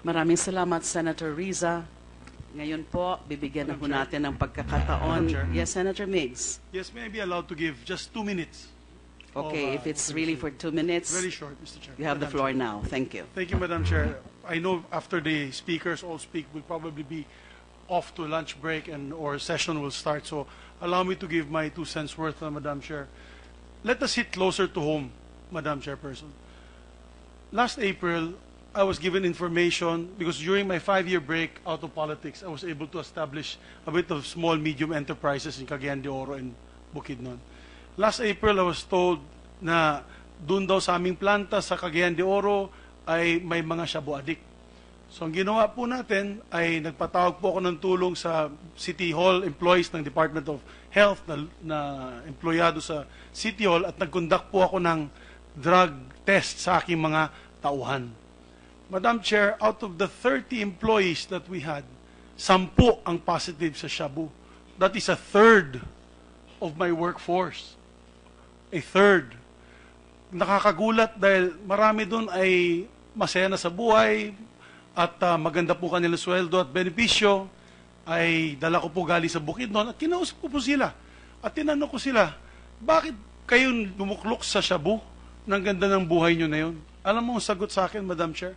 Maraming salamat, Senator Riza. Ngayon po, bibigyan na po natin ng pagkakataon. Madam Chair. Yes, Senator Miggs. Yes, may I be allowed to give just 2 minutes? Okay, if it's really for 2 minutes, Very short, Mr. Chair. you have the Madam floor Chair. now. Thank you. Thank you, Madam Chair. I know after the speakers all speak, we'll probably be off to lunch break and or session will start. So allow me to give my 2 cents worth, Madam Chair. Let us hit closer to home, Madam Chairperson. Last April, I was given information because during my 5-year break out of politics, I was able to establish a bit of small, medium enterprises in Cagayan de Oro and Bukidnon. Last April, I was told na doon daw sa aming planta sa Cagayan de Oro ay may mga shabu addict. So ang ginawa po natin ay nagpatawag po ako ng tulong sa City Hall employees ng Department of Health na empleyado sa City Hall at nag-conduct po ako ng drug test sa aking mga tauhan. Madam Chair, out of the 30 employees that we had, 10 ang positive sa shabu. That is a third of my workforce. A third. Nakakagulat dahil marami doon ay masaya na sa buhay at maganda po kanilang sweldo at benepisyo. Ay dala ko po galing sa Bukidnon at kinausap ko po sila. At tinanong ko sila, bakit kayo lumuklok sa shabu? Nang ganda ng buhay nyo na yun. Alam mo ang sagot sa akin, Madam Chair?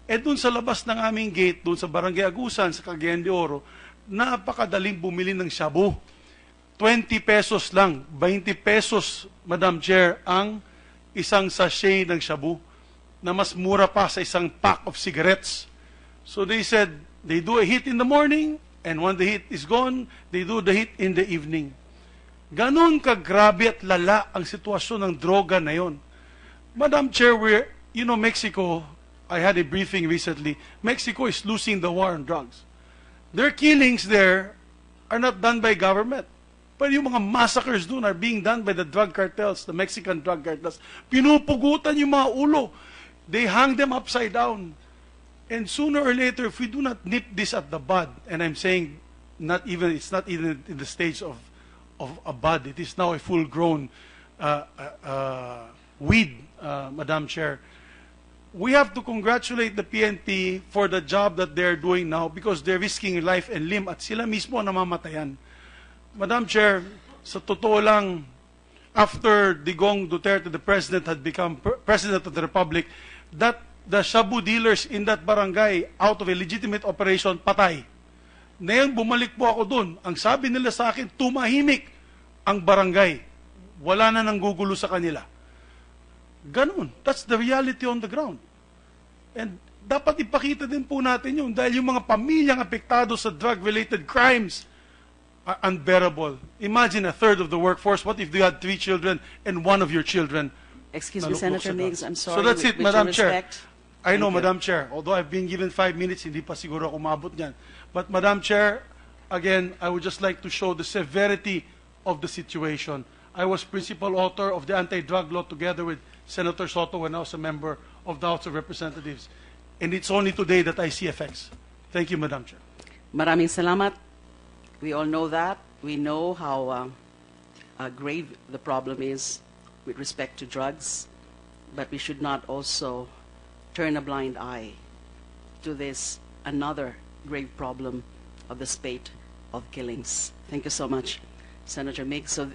Doon sa labas ng aming gate, doon sa Barangay Agusan, sa Cagayan de Oro, napakadaling bumili ng shabu. 20 pesos lang, 20 pesos, Madam Chair, ang isang sachet ng shabu na mas mura pa sa isang pack of cigarettes. So they said, they do a hit in the morning, and when the hit is gone, they do the hit in the evening. Ganon kagrabe at lala ang sitwasyon ng droga na yon. Madam Chair, Mexico, I had a briefing recently, Mexico is losing the war on drugs. Their killings there are not done by government. But yung mga massacres doon are being done by the drug cartels, the Mexican drug cartels. Pinupugutan yung mga ulo. They hang them upside down. And sooner or later, if we do not nip this at the bud, and I'm saying it's not even in the stage of a bud, it is now a full-grown weed, Madam Chair. We have to congratulate the PNP for the job that they're doing now because they're risking life and limb at sila mismo namamatayan. Madam Chair, sa totoo lang, after Digong Duterte, the President, had become President of the Republic, that the shabu dealers in that barangay, out of a legitimate operation, patay. Ngayon, bumalik po ako doon. Ang sabi nila sa akin, tumahimik ang barangay. Wala na nang gugulo sa kanila. Ganun. That's the reality on the ground. And dapat ipakita din po natin yun dahil yung mga pamilyang apektado sa drug-related crimes are unbearable. Imagine a third of the workforce. What if you had 3 children and one of your children? Excuse me, Senator Miggs, I'm sorry. So that's it, with Madam your Chair. respect. I know, Thank you. Madam Chair. Although I've been given 5 minutes, hindi pa siguro ako maabot niyan. But Madam Chair, again, I would just like to show the severity of the situation. I was principal author of the anti-drug law together with Senator Soto when I was a member of the House of Representatives. And it's only today that I see effects. Thank you, Madam Chair. Maraming salamat. We all know that. We know how grave the problem is with respect to drugs, but we should not also turn a blind eye to this another grave problem of the spate of killings. Thank you so much, Senator Miggs. So